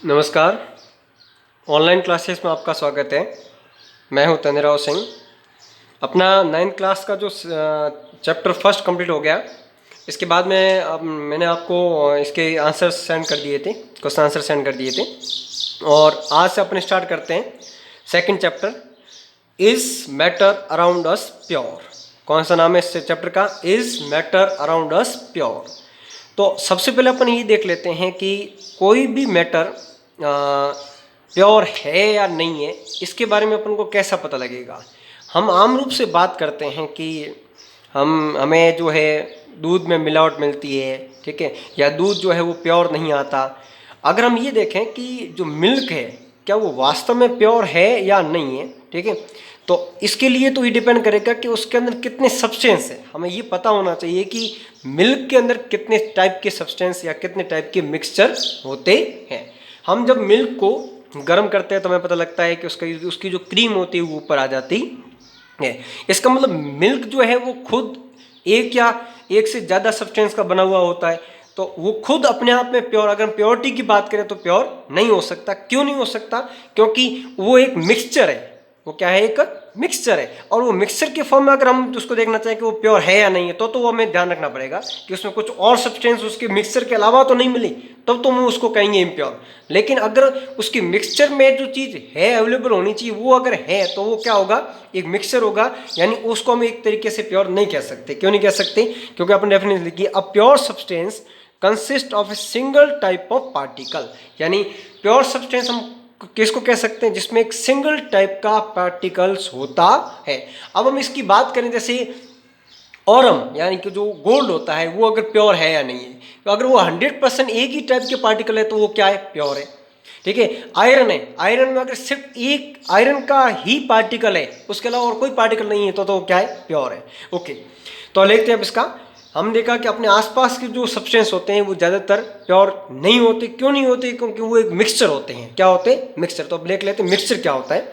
नमस्कार। Online classes में आपका स्वागत है। मैं हूं तनिराव सिंह। अपना 9th क्लास का जो चैप्टर फर्स्ट कंप्लीट हो गया, इसके बाद में अब मैंने आपको इसके आंसर सेंड कर दिए थे, क्वेश्चन आंसर सेंड कर दिए थे। और आज से अपने स्टार्ट करते हैं second chapter, is matter around us pure. कौन सा नाम है इस चैप्टर का? Is matter around us pure. तो सबसे पहले अपन ये देख लेते हैं कि कोई भी मैटर प्योर है या नहीं है, इसके बारे में अपन को कैसा पता लगेगा। हम आम रूप से बात करते हैं कि हमें जो है दूध में मिलावट मिलती है, ठीक है, या दूध जो है वो प्योर नहीं आता। अगर हम ये देखें कि जो मिल्क है क्या वो वास्तव में प्योर है या नहीं है, ठीक है, तो इसके लिए तो ये डिपेंड करेगा कि उसके अंदर कितने सब्सटेंस है। हमें ये पता होना चाहिए कि मिल्क के अंदर कितने टाइप के सब्सटेंस या कितने टाइप के मिक्सचर होते हैं। हम जब मिल्क को गर्म करते हैं तो हमें पता लगता है कि उसकी जो क्रीम होती है वो ऊपर आ जाती है। इसका मतलब मिल्क जो है वो खुद एक या एक से ज़्यादा सब्सटेंस का बना हुआ होता है, तो वो खुद अपने आप में प्योर, अगर हम प्योरिटी की बात करें तो प्योर नहीं हो सकता। क्यों नहीं हो सकता? क्योंकि वो एक मिक्सचर है। वो क्या है? एक मिक्सचर है। और वो मिक्सचर के फॉर्म में अगर हम उसको देखना चाहें कि वो प्योर है या नहीं है, तो वो हमें ध्यान रखना पड़ेगा कि उसमें कुछ और सब्सटेंस उसके मिक्सचर के अलावा तो नहीं मिली, तब तो हम उसको कहेंगे इम्प्योर। लेकिन अगर उसकी मिक्सचर में जो चीज़ है अवेलेबल होनी चाहिए वो अगर है, तो वो क्या होगा? एक मिक्सचर होगा। यानी उसको हम एक तरीके से प्योर नहीं कह सकते। क्यों नहीं कह सकते? क्योंकि अपन डेफिनेशन लिखी, a pure substance consist of a single type of particle. यानी प्योर सब्सटेंस हम किसको कह सकते हैं? जिसमें एक सिंगल टाइप का पार्टिकल्स होता है। अब हम इसकी बात करें, जैसे औरम यानी कि जो गोल्ड होता है वो अगर प्योर है या नहीं है, तो अगर वो 100% एक ही टाइप के पार्टिकल है तो वो क्या है? प्योर है। ठीक है। आयरन है, आयरन में अगर सिर्फ एक आयरन का ही पार्टिकल है, उसके अलावा और कोई पार्टिकल नहीं है, तो क्या है? प्योर है। ओके, तो लेते हैं अब इसका। हम देखा कि अपने आसपास के जो सब्सटेंस होते हैं वो ज़्यादातर प्योर नहीं होते। क्यों नहीं होते? क्योंकि वो एक मिक्सचर होते हैं। क्या होते हैं? मिक्सचर। तो अब देख लेते हैं मिक्सचर क्या होता है।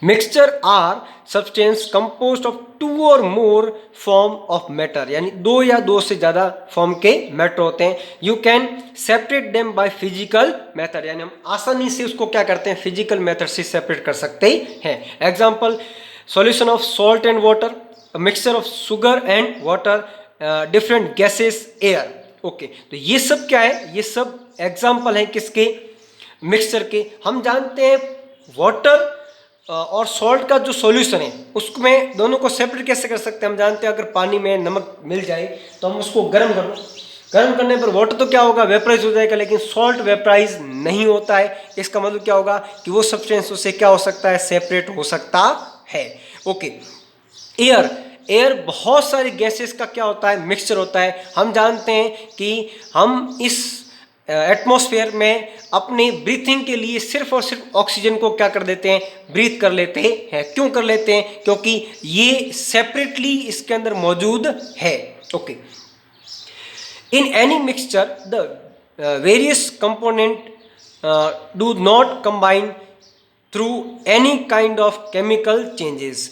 Mixture are substance composed of 2 or more form of matter, यानी 2 या 2 से ज़्यादा फॉर्म के मैटर होते हैं। You can separate them by physical method, यानी हम आसानी से उसको क्या करते हैं? फिजिकल मेथड से सेपरेट कर सकते हैं। Example, solution of salt and water, mixture of sugar and water, different gases, air. Okay, तो ये सब क्या है? ये सब एग्जाम्पल है किसके? मिक्सचर के। हम जानते हैं वाटर और सॉल्ट का जो सॉल्यूशन है उसमें दोनों को सेपरेट कैसे कर सकते हैं? हम जानते हैं अगर पानी में नमक मिल जाए तो हम उसको गर्म कर लो, गर्म करने पर वाटर तो क्या होगा? वेपराइज हो जाएगा, लेकिन सॉल्ट वेपराइज नहीं होता है। इसका मतलब क्या होगा? कि वो सब्सटेंस उससे क्या हो सकता है? सेपरेट हो सकता है। ओके। एयर, एयर बहुत सारी गैसेस का क्या होता है? मिक्सचर होता है। हम जानते हैं कि हम इस एटमॉस्फेयर में अपने ब्रीथिंग के लिए सिर्फ और सिर्फ ऑक्सीजन को क्या कर देते हैं? ब्रीथ कर लेते हैं। क्यों कर लेते हैं? क्योंकि ये सेपरेटली इसके अंदर मौजूद है। Okay, in any mixture the various component do not combine through any kind of chemical changes,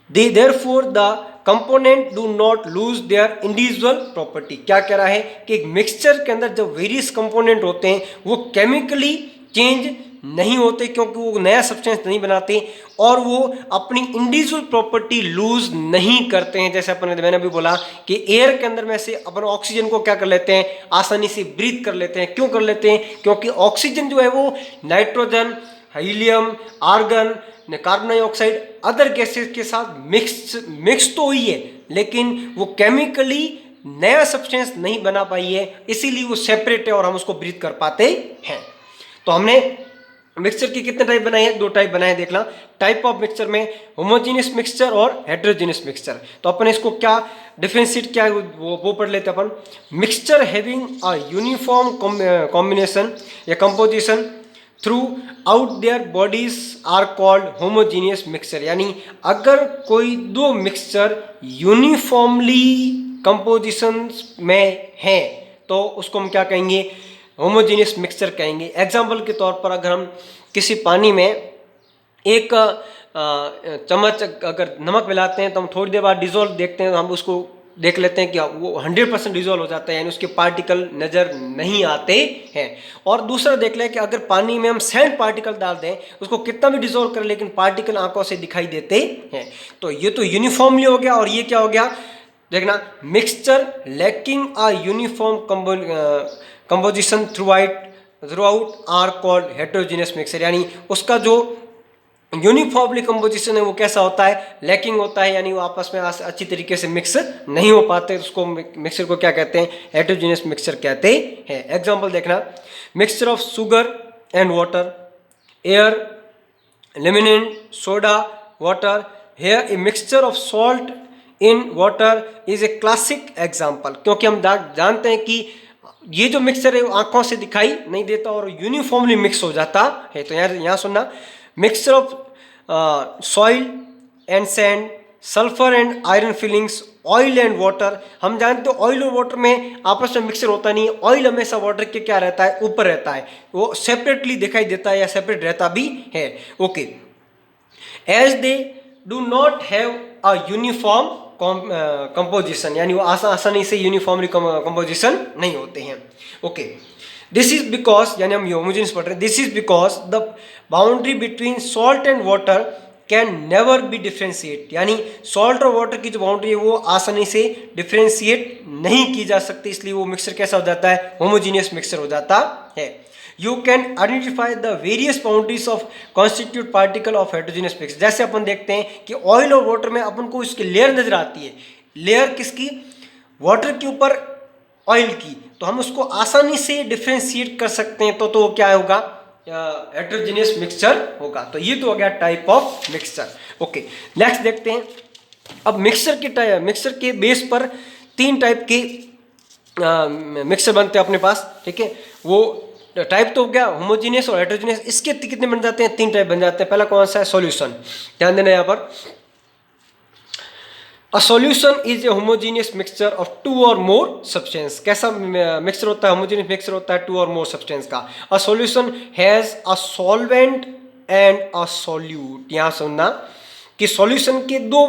therefore the component do not lose their individual property. क्या कह रहा है? कि एक मिक्सचर के अंदर जो वेरियस कंपोनेंट होते हैं वो केमिकली चेंज नहीं होते, क्योंकि वो नया सब्सटेंस नहीं बनाते और वो अपनी इंडिविजुअल प्रॉपर्टी लूज नहीं करते हैं। जैसे मैंने अभी बोला कि एयर के अंदर में से अपन ऑक्सीजन को क्या कर लेते हैं? आसानी से ब्रीथ कर लेते हैं। क्यों कर लेते हैं? क्योंकि ऑक्सीजन जो है वो nitrogen, helium, argon, carbon dioxide, other gases के साथ मिक्स तो हुई है, लेकिन वो केमिकली नया सब्सटेंस नहीं बना पाई है, इसीलिए वो सेपरेट है और हम उसको ब्रीथ कर पाते हैं। तो हमने मिक्सचर की कितने टाइप बनाए हैं? 2 टाइप बनाए। देखना टाइप ऑफ मिक्सचर में होमोजेनियस मिक्सचर और हेटेरोजेनियस मिक्सचर। तो अपन इसको क्या डिफरेंशिएट क्या वो पढ़ लेते अपन। Mixture having a uniform combination या composition throughout their bodies are called homogeneous mixture. यानी अगर कोई 2 मिक्सचर यूनिफॉर्मली कंपोजिशन में है तो उसको हम क्या कहेंगे? होमोजीनियस मिक्सचर कहेंगे। एग्जाम्पल के तौर पर अगर हम किसी पानी में एक चम्मच अगर नमक मिलाते हैं तो हम थोड़ी देर बाद डिजोल्व देखते हैं तो हम उसको देख लेते हैं कि वो 100% डिजोल्व हो जाता है, यानी उसके पार्टिकल नज़र नहीं आते हैं। और दूसरा देख लें कि अगर पानी में हम सैंड पार्टिकल डाल दें, उसको कितना भी डिजोल्व करें लेकिन पार्टिकल आंखों से दिखाई देते हैं। तो ये तो यूनिफॉर्मली हो गया। और ये क्या हो गया, देखना, mixture lacking a uniform composition throughout are called heterogeneous mixture, यानी उसका जो यूनिफॉर्मली कंपोजिशन है वो कैसा होता है, लैकिंग होता है, यानी वो आपस में अच्छी तरीके से मिक्स नहीं हो पाते। उसको मिक्सचर को क्या कहते हैं, हेटेरोजेनियस मिक्सचर कहते हैं। एग्जांपल देखना, mixture of sugar and water, air, lemonade, soda, water. Here a mixture of salt in water is a classic example, क्योंकि हम जानते हैं कि ये जो मिक्सचर है वो आंखों से दिखाई नहीं देता और यूनिफॉर्मली मिक्स हो जाता है। तो यहाँ सुनना, mixture of soil and sand, sulphur and iron filings, oil and water. हम जानते हैं ऑयल और वाटर में आपस में मिक्सचर होता नहीं है। ऑयल हमेशा वाटर के क्या रहता है, ऊपर रहता है, वो सेपरेटली दिखाई देता है या सेपरेट रहता भी है। Okay, as they do not have a uniform composition, यानी वो आसानी से यूनिफॉर्मली कंपोजिशन नहीं होते हैं। ओके, दिस इज बिकॉज, यानी हम होमोजेनियस पढ़ रहे हैं, this is because the boundary between salt and water can never be differentiate, यानी सॉल्ट और वाटर की जो बाउंड्री है वो आसानी से डिफ्रेंशिएट नहीं की जा सकती, इसलिए वो मिक्सचर कैसा हो जाता है, होमोजीनियस मिक्सचर हो जाता है। You can identify the various boundaries of constitute particle of heterogeneous mixture. जैसे अपन देखते हैं कि ऑयल और वाटर में अपन को इसकी लेयर नजर आती है, लेयर किसकी, वाटर के ऊपर ऑयल की, तो हम उसको आसानी से डिफ्रेंशिएट कर सकते हैं। तो क्या होगा, हेटेरोजेनियस मिक्सचर होगा। तो ये तो हो गया type of mixture. Okay, next देखते हैं। अब मिक्सचर के बेस पर 3 टाइप के मिक्सचर बनते हैं अपने पास, ठीक है। वो टाइप तो हो गया होमोजीनियस और हेटेरोजेनियस। इसके कितने बन जाते हैं, 3 टाइप बन जाते हैं। पहला कौन सा है, सॉल्यूशन। ध्यान देना यहाँ पर, अ solution is A homogeneous mixture of 2 or more substance. कैसा मिक्सचर होता है, होमोजीनियस मिक्सचर होता है 2 और मोर सब्सटेंस का। A solution has a solvent and a solute. यहाँ सुनना कि सॉल्यूशन के 2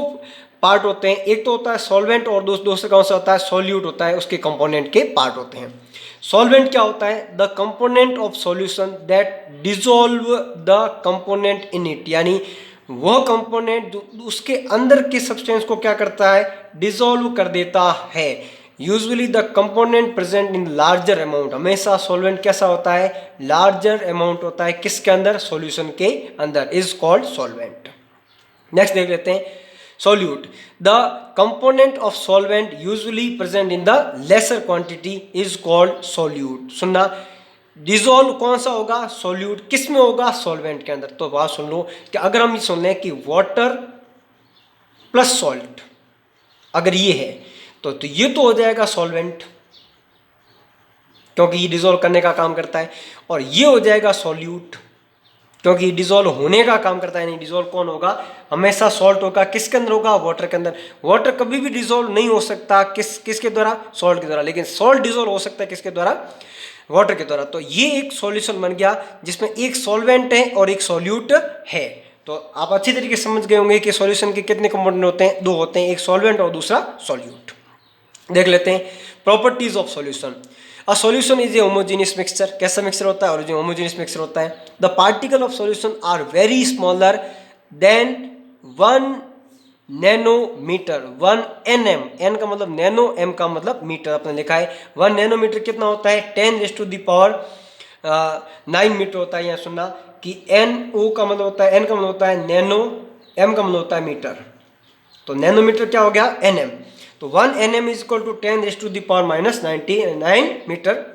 पार्ट होते हैं, एक तो होता है सॉल्वेंट और दूसरा कौन सा होता है, सॉल्यूट होता है, उसके कंपोनेंट के पार्ट होते हैं। सॉल्वेंट क्या होता है, the component of solution that dissolve the component in it, यानी वह कंपोनेंट उसके अंदर के सब्सटेंस को क्या करता है, डिसॉल्व कर देता है। Usually the component present in larger amount, हमेशा सॉल्वेंट कैसा होता है, लार्जर अमाउंट होता है, किसके अंदर, सॉल्यूशन के अंदर, इज कॉल्ड सॉल्वेंट। नेक्स्ट देख लेते हैं, solute. The component of solvent usually present in the lesser quantity is called solute. सुनना, डिजोल्व कौन सा होगा, solute किस में होगा, सॉल्वेंट के अंदर। तो बात सुन लो कि अगर हम ये सुन लें कि वाटर प्लस सॉल्ट अगर ये है तो ये तो हो जाएगा सॉल्वेंट, क्योंकि ये डिजोल्व करने का काम करता है। और ये हो जाएगा सॉल्यूट, क्योंकि डिजोल्व होने का काम करता है। नहीं, डिजोल्व कौन होगा, हमेशा सॉल्ट होगा, किसके अंदर होगा, वाटर के अंदर। वाटर कभी भी डिजोल्व नहीं हो सकता किसके द्वारा, सॉल्ट के द्वारा, लेकिन सॉल्ट डिजोल्व हो सकता है किसके द्वारा, वाटर के द्वारा। तो ये एक सॉल्यूशन बन गया जिसमें एक सॉल्वेंट है और एक सॉल्यूट है। तो आप अच्छी तरीके से समझ गए होंगे कि सॉल्यूशन के कितने कंपोनेंट होते हैं, 2 होते हैं, एक सॉल्वेंट और दूसरा सॉल्यूट। देख लेते हैं properties of solution. A solution is a homogeneous mixture. कैसा मिक्सचर होता है, और जो होमोजेनियस मिक्सचर होता है, the particle of solution are very smaller than 1 nanometre, 1 nm, n का मतलब नैनो, m का मतलब मीटर, आपने लिखा है 1 नैनोमीटर कितना होता है, 10⁻⁹ मीटर होता है। यहाँ सुनना कि NO का मतलब होता है, n का मतलब होता है नैनो, m का मतलब होता है मीटर, तो नैनोमीटर क्या हो गया, nm। तो 1 nm is equal to 10⁻⁹ metre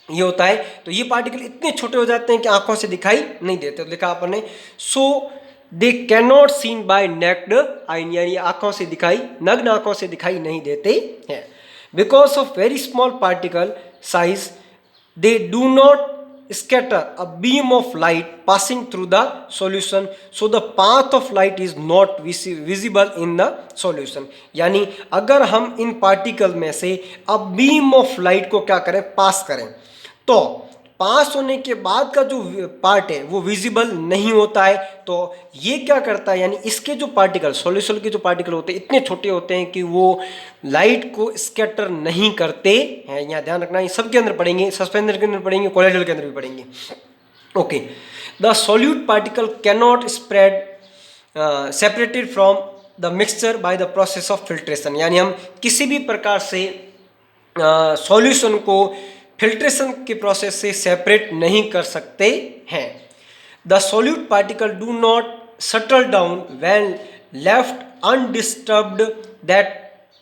ये होता है। तो ये पार्टिकल इतने छोटे हो जाते हैं कि आंखों से दिखाई नहीं देते। तो लिखा आपने, so they can not seen by naked eye, यानी आंखों से दिखाई, नग्न आंखों से दिखाई नहीं देते हैं। Because of very small particle size they do not scatter a beam of light passing through the solution, so the path of light is not visible in the solution। यानी अगर हम इन पार्टिकल में से अब बीम ऑफ लाइट को क्या करें, पास करें, तो पास होने के बाद का जो पार्ट है वो विजिबल नहीं होता है। तो ये क्या करता है, यानी इसके जो पार्टिकल, सॉल्यूशन के जो पार्टिकल होते हैं इतने छोटे होते हैं कि वो लाइट को स्कैटर नहीं करते हैं। यहाँ ध्यान रखना, ये सबके अंदर पढ़ेंगे, सस्पेंसर के अंदर पढ़ेंगे, कोलाइडल के अंदर भी पढ़ेंगे। Okay, the solute particle can not spread separated from the mixture by the process of filtration, यानी हम किसी भी प्रकार से सॉल्यूशन को फिल्ट्रेशन के प्रोसेस से सेपरेट नहीं कर सकते हैं। The solute particle do not settle down when left undisturbed, that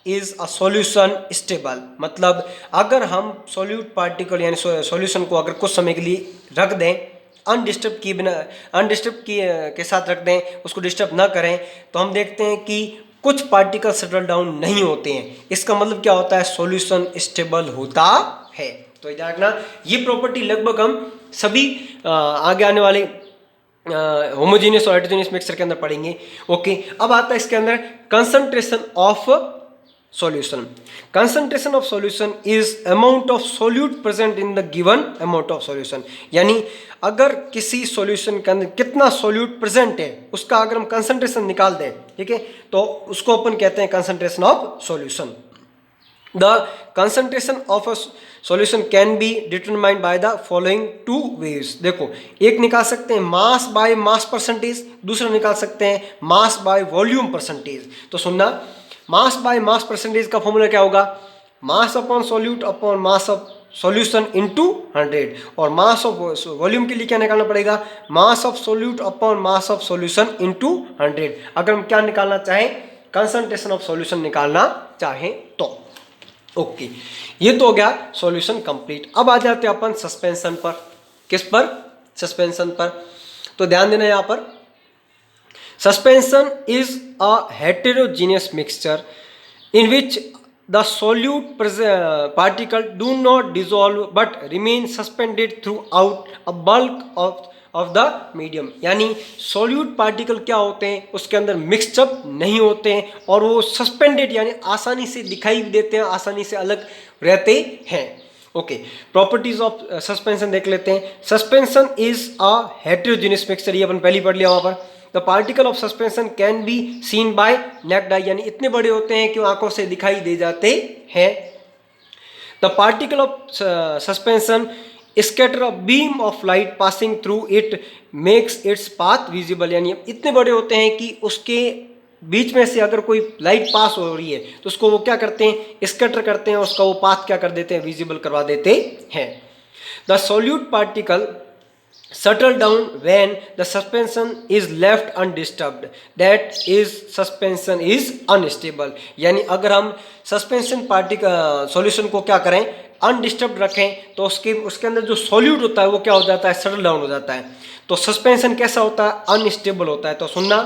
is a solution stable. मतलब अगर हम सॉल्यूट पार्टिकल यानी सॉल्यूशन को अगर कुछ समय के लिए रख दें, अनडिस्टर्ब किए बिना, अनडिस्टर्ब के साथ रख दें, उसको डिस्टर्ब ना करें, तो हम देखते हैं कि कुछ पार्टिकल सेटल डाउन नहीं होते हैं। इसका मतलब क्या होता है, सॉल्यूशन स्टेबल होता है। तो याद रखना, ये प्रॉपर्टी लगभग हम सभी आगे आने वाले होमोजेनियस और हेटेरोजेनियस मिक्सचर के अंदर पढ़ेंगे। ओके, अब आता है इसके अंदर concentration of solution. Concentration of solution is amount of solute present in the given amount of solution, यानी अगर किसी सॉल्यूशन के अंदर कितना सॉल्यूट प्रेजेंट है उसका अगर हम कंसंट्रेशन निकाल दें, ठीक है, तो उसको अपन कहते हैं concentration of solution. The concentration of a solution can be determined by the following two ways. देखो, एक निकाल सकते हैं मास बाय मास परसेंटेज, दूसरा निकाल सकते हैं मास बाय वॉल्यूम परसेंटेज। तो सुनना, मास बाय मास परसेंटेज का फॉर्मूला क्या होगा, mass upon solute upon mass of solution into 100, और मास ऑफ वॉल्यूम के लिए क्या निकालना पड़ेगा, mass of solute upon mass of solution into 100। अगर हम क्या निकालना चाहें, कंसंट्रेशन ऑफ सॉल्यूशन निकालना चाहें तो। ओके, ये तो हो गया सॉल्यूशन कंप्लीट। अब आ जाते हैं अपन सस्पेंशन पर। किस पर, सस्पेंशन पर। तो ध्यान देना यहाँ पर, suspension is a heterogeneous mixture in which the solute particle do not dissolve but remain suspended throughout a bulk of the medium। यानी solute particle क्या होते हैं, उसके अंदर मिक्सचअप नहीं होते हैं और वो सस्पेंडेड यानी आसानी से दिखाई भी देते हैं, आसानी से अलग रहते हैं। ओके, प्रॉपर्टीज ऑफ सस्पेंशन देख लेते हैं। Suspension is a heterogeneous mixture, ये अपन पहले पढ़ लिया वहां पर। The particle of suspension can be seen by naked eye, यानी इतने बड़े होते हैं कि आंखों से दिखाई दे जाते हैं। The particle of suspension scatter a beam of light passing through it makes its path visible, यानी इतने बड़े होते हैं कि उसके बीच में से अगर कोई लाइट पास हो रही है तो उसको वो क्या करते हैं, स्कैटर करते हैं, उसका वो पाथ क्या कर देते हैं, विजिबल करवा देते हैं। The solute particle settle down when the suspension is left undisturbed, that is suspension is unstable। यानी अगर हम सस्पेंशन पार्टिकल सॉल्यूशन को क्या करें, अनडिस्टर्ब्ड रखें, तो उसके अंदर जो सॉल्यूट होता है वो क्या हो जाता है, सेटल डाउन हो जाता है। तो सस्पेंशन कैसा होता है, अनस्टेबल होता है। तो सुनना,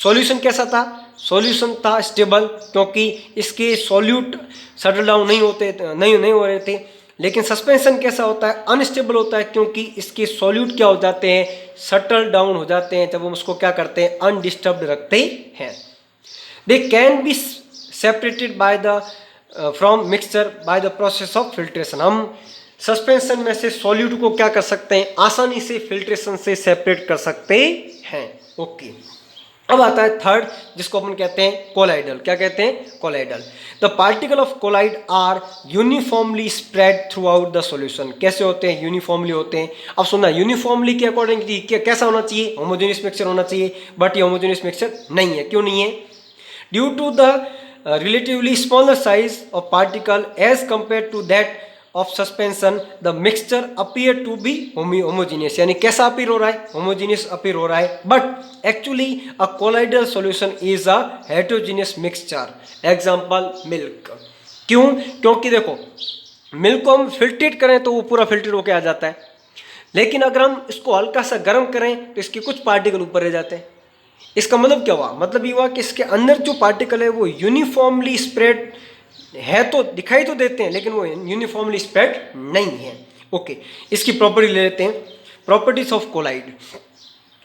सॉल्यूशन कैसा था, सॉल्यूशन था स्टेबल, क्योंकि इसके सॉल्यूट सेटल डाउन नहीं हो रहे थे। लेकिन सस्पेंशन कैसा होता है, अनस्टेबल होता है, क्योंकि इसके सॉल्यूट क्या हो जाते हैं, सटल डाउन हो जाते हैं जब हम उसको क्या करते हैं, अनडिस्टर्ब्ड रखते हैं। They can be separated by the from mixture by the process of filtration. हम सस्पेंशन में से सॉल्यूट को क्या कर सकते हैं, आसानी से फिल्ट्रेशन से सेपरेट कर सकते हैं। ओके, अब आता है थर्ड, जिसको अपन कहते हैं कोलाइडल। क्या कहते हैं, colloidal. The particle of colloid are uniformly spread throughout the solution. कैसे होते हैं, यूनिफॉर्मली होते हैं। अब सुनना, यूनिफॉर्मली के अकॉर्डिंग कैसा होना चाहिए, होमोजेनियस मिक्सचर होना चाहिए, बट ये होमोजेनियस मिक्सचर नहीं है। क्यों नहीं है, due to the relatively smaller size of particle as compare to that of suspension, the mixture appear to be homogeneous. यानी कैसा अपीयर हो रहा है, होमोजीनियस अपीयर हो रहा है, but actually a colloidal solution is a heterogeneous mixture. Example milk. क्यों, क्योंकि देखो मिल्क को हम फिल्ट्रेट करें तो वो पूरा फिल्टर होके आ जाता है, लेकिन अगर हम इसको हल्का सा गर्म करें तो इसके कुछ पार्टिकल ऊपर रह जाते हैं। इसका मतलब क्या हुआ, मतलब ये हुआ कि इसके अंदर जो पार्टिकल है वो यूनिफॉर्मली स्प्रेड है, तो दिखाई तो देते हैं लेकिन वो यूनिफॉर्मली स्प्रेड नहीं है। ओके, इसकी प्रॉपर्टी ले लेते हैं। Properties of colloid.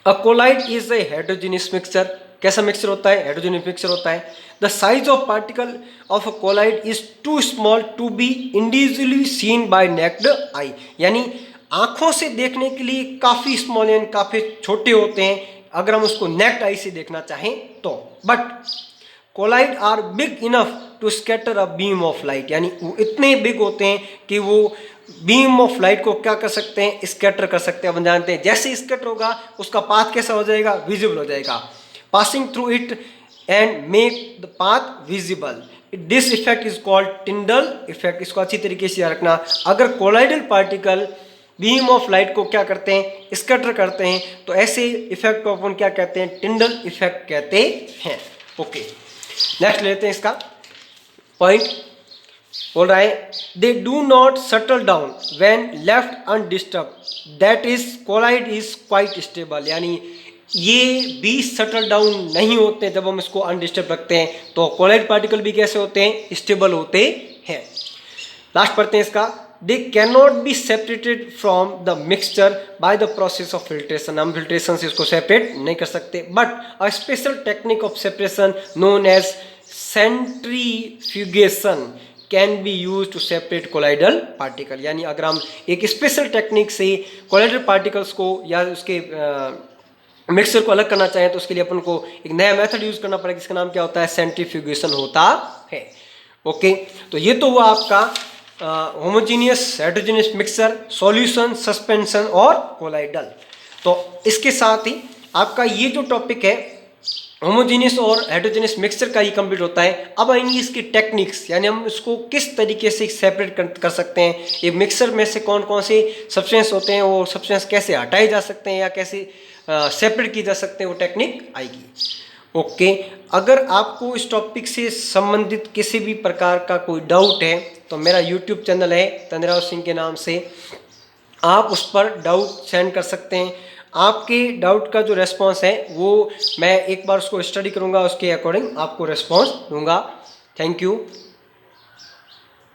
A colloid is a heterogeneous mixture. कैसा मिक्सचर होता है, हेटेरोजेनियस मिक्सचर होता है। The size of particle of a colloid is too small to be individually seen by naked eye. यानी आंखों से देखने के लिए काफ़ी स्मॉल यानी काफ़ी छोटे होते हैं अगर हम उसको नेक्ड आई से देखना चाहें तो, but colloid are big enough to scatter a beam of light, यानी वो इतने बिग होते हैं कि वो बीम ऑफ लाइट को क्या कर सकते हैं, स्कैटर कर सकते हैं। अपन जानते हैं जैसे स्कैटर होगा उसका पाथ कैसा हो जाएगा, विजिबल हो जाएगा, passing through it and make the path visible. This effect is called Tyndall effect. इसको अच्छी तरीके से याद रखना। अगर colloidal particle beam of light को क्या करते हैं, स्कैटर करते हैं, तो ऐसे इफेक्ट को अपन क्या कहते हैं, टिंडल इफेक्ट कहते हैं। ओके, नेक्स्ट लेते हैं इसका पॉइंट। बोल रहा है they do not settle down when left undisturbed, that is colloid is quite stable, यानी ये भी सटल डाउन नहीं होते जब हम इसको अनडिस्टर्ब रखते हैं। तो कोलाइड पार्टिकल भी कैसे होते हैं, स्टेबल होते हैं। लास्ट पढ़ते हैं इसका, they can not be separated from the mixture by the process of filtration. हम फिल्ट्रेशन से इसको सेपरेट नहीं कर सकते, but a special technique of separation known as centrifugation can be use to separate colloidal particle. यानी अगर हम एक स्पेशल टेक्निक से कोलाइडल पार्टिकल्स को या उसके मिक्सचर को अलग करना चाहें तो उसके लिए अपन को एक नया मेथड यूज करना पड़ेगा, जिसका नाम क्या होता है, सेंट्रीफ्यूगेशन होता है। ओके, तो ये तो हुआ आपका homogeneous heterogeneous mixture, solution, suspension और कोलाइडल। तो इसके साथ ही आपका ये जो टॉपिक है होमोजीनियस और हेटेरोजेनियस मिक्सचर का ही कंप्लीट होता है। अब आएंगी इसकी टेक्निक्स, यानी हम इसको किस तरीके से सेपरेट कर सकते हैं, ये मिक्सचर में से कौन कौन से सब्सटेंस होते हैं, वो सब्सटेंस कैसे हटाए जा सकते हैं या कैसे सेपरेट की जा सकते हैं, वो टेक्निक आएगी। ओके, अगर आपको इस टॉपिक से संबंधित किसी भी प्रकार का कोई डाउट है तो मेरा यूट्यूब चैनल है तनिराव सिंह के नाम से, आप उस पर डाउट सेंड कर सकते हैं। आपके डाउट का जो रेस्पॉन्स है वो मैं एक बार उसको स्टडी करूँगा, उसके अकॉर्डिंग आपको रेस्पॉन्स दूंगा। Thank you.